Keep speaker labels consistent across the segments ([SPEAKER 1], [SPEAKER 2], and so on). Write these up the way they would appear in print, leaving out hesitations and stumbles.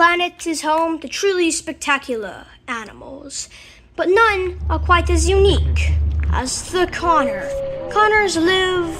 [SPEAKER 1] planet is home to truly spectacular animals, but none are quite as unique as the conure. Conures live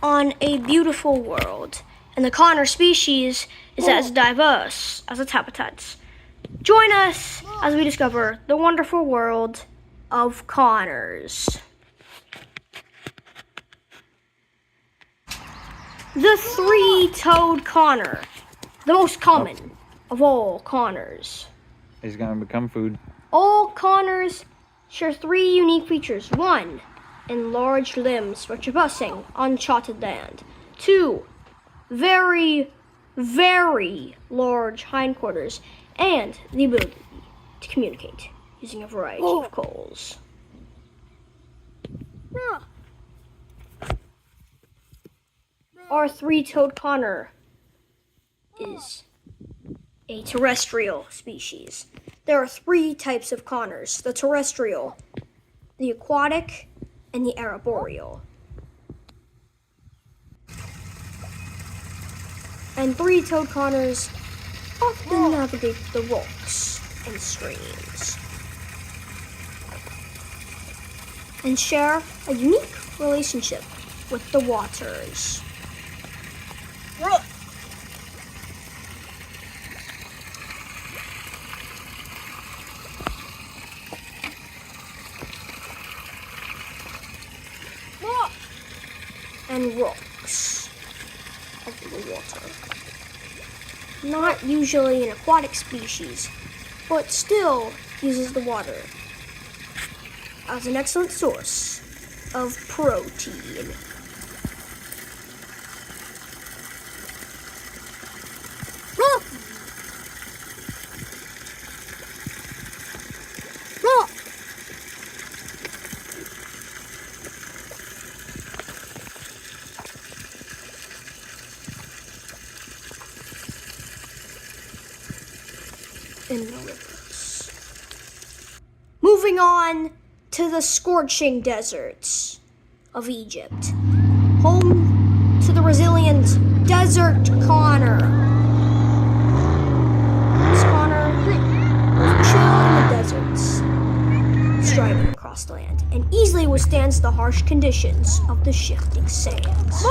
[SPEAKER 1] on a beautiful world, and the conure species is as diverse as its habitats. Join us as we discover the wonderful world of conures. The three-toed conure, the most common of all conures.
[SPEAKER 2] He's gonna become food.
[SPEAKER 1] All conures share three unique features. 1, enlarged limbs for traversing uncharted land. 2, very, very large hindquarters, and the ability to communicate using a variety of calls. Our three-toed conure is a terrestrial species. There are 3 types of conures: the terrestrial, the aquatic, and the arboreal. And three-toed conures often navigate the rocks and streams and share a unique relationship with the waters. And rocks of the water. Not usually an aquatic species, but still uses the water as an excellent source of protein. In the rivers. Moving on to the scorching deserts of Egypt, home to the resilient desert conure. This conure chill in the deserts, striding across the land, and easily withstands the harsh conditions of the shifting sands.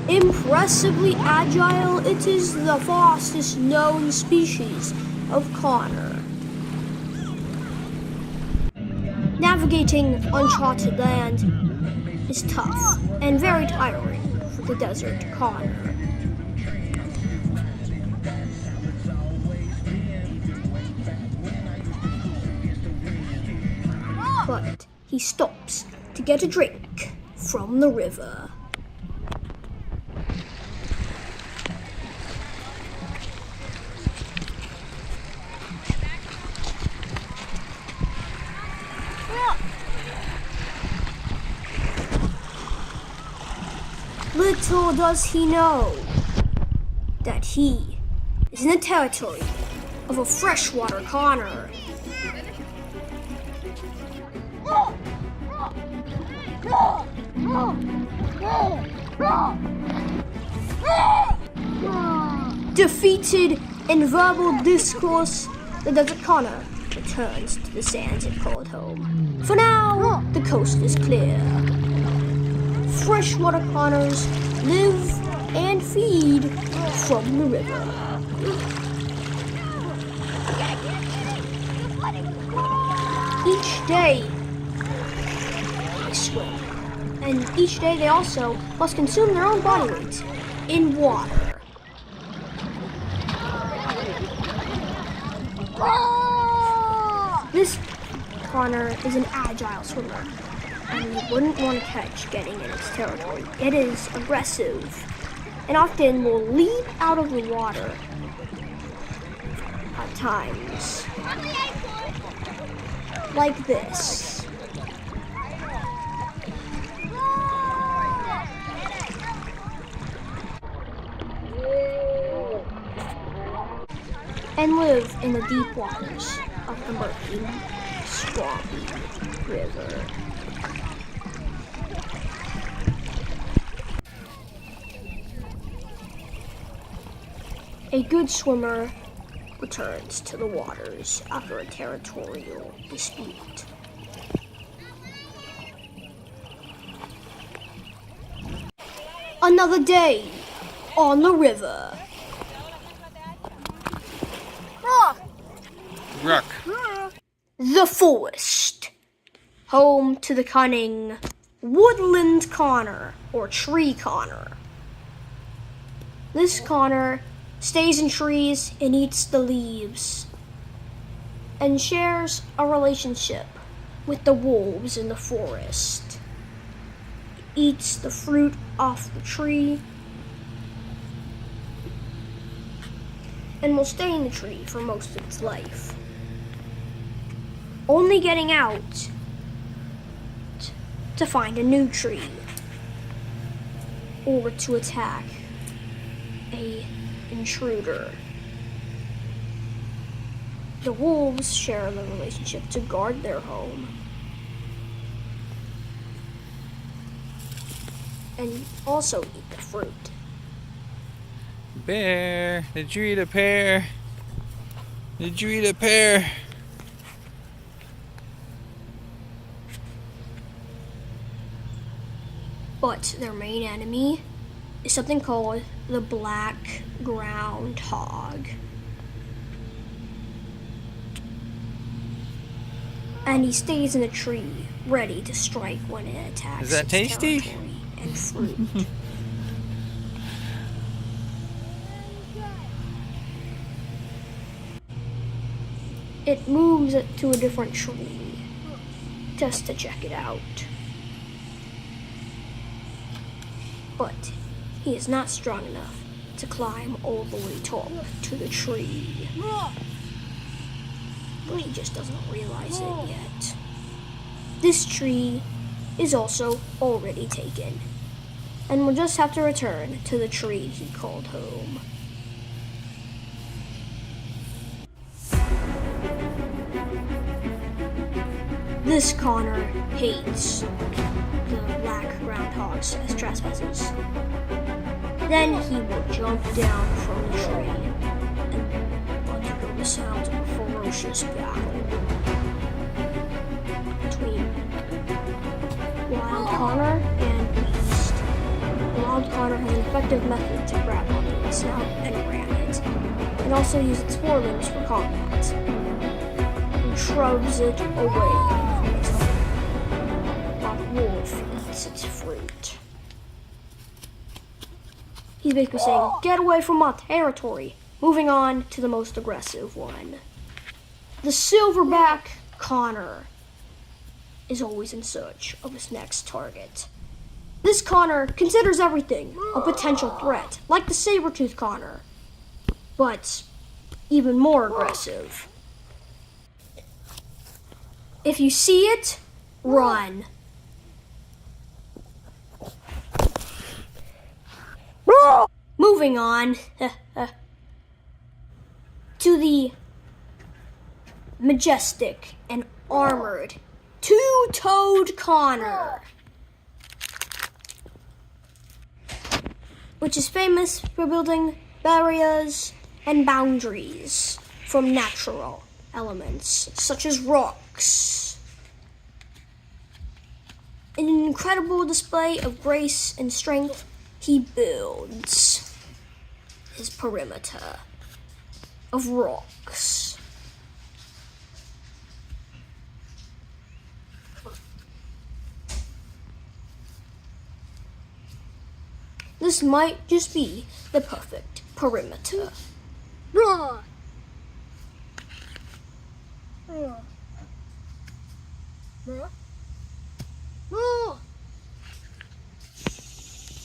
[SPEAKER 1] Impressively agile, it is the fastest known species of conure. Navigating uncharted land is tough and very tiring for the desert conure. But he stops to get a drink from the river. Little does he know that he is in the territory of a freshwater conure. Defeated in verbal discourse, the desert conure returns to the sands it called home. For now, the coast is clear. Freshwater conures live and feed from the river. Each day they swim, and each day they also must consume their own body weight in water. This conure is an agile swimmer, and you wouldn't want to catch getting in its territory. It is aggressive and often will leap out of the water at times, like this. And live in the deep waters of the murky, swampy river. A good swimmer returns to the waters after a territorial dispute. Another day on the river.
[SPEAKER 2] Rock.
[SPEAKER 1] The forest, home to the cunning woodland conner or tree conner. This conner stays in trees and eats the leaves and shares a relationship with the wolves in the forest. Eats the fruit off the tree and will stay in the tree for most of its life, only getting out to find a new tree or to attack an intruder. The wolves share the relationship to guard their home and also eat the fruit.
[SPEAKER 2] Bear, did you eat a pear? Did you eat a pear?
[SPEAKER 1] But their main enemy is something called the black groundhog. And he stays in a tree, ready to strike when it attacks.
[SPEAKER 2] Is that
[SPEAKER 1] its
[SPEAKER 2] tasty?
[SPEAKER 1] territory and fruit. It moves to a different tree just to check it out. But he is not strong enough to climb all the way top to the tree. But he just doesn't realize it yet. This tree is also already taken, and will just have to return to the tree he called home. This conner hates the black groundhogs as trespassers. Then he will jump down from the tree and undergo the sounds of a ferocious battle between wild conner and beast. The wild conner has an effective method to grab onto its snout and ram it, and also use its forelimbs for combat, and shoves it away from its home, while the wolf eats its fruit. He's basically saying, "Get away from my territory." Moving on to the most aggressive one. The silverback conner is always in search of his next target. This conner considers everything a potential threat, like the saber-tooth conner, but even more aggressive. If you see it, run. Moving on to the majestic and armored two-toed conner, which is famous for building barriers and boundaries from natural elements such as rocks. In an incredible display of grace and strength, he builds his perimeter of rocks. This might just be the perfect perimeter.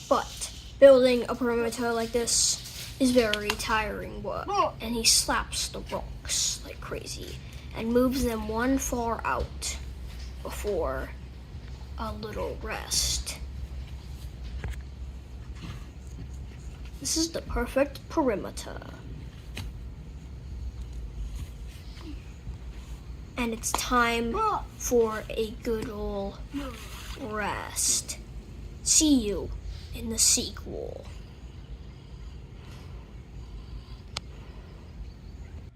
[SPEAKER 1] But building a perimeter like this is very tiring work, and he slaps the rocks like crazy and moves them one far out before a little rest. This is the perfect perimeter. And it's time for a good ol' rest. See you in the sequel.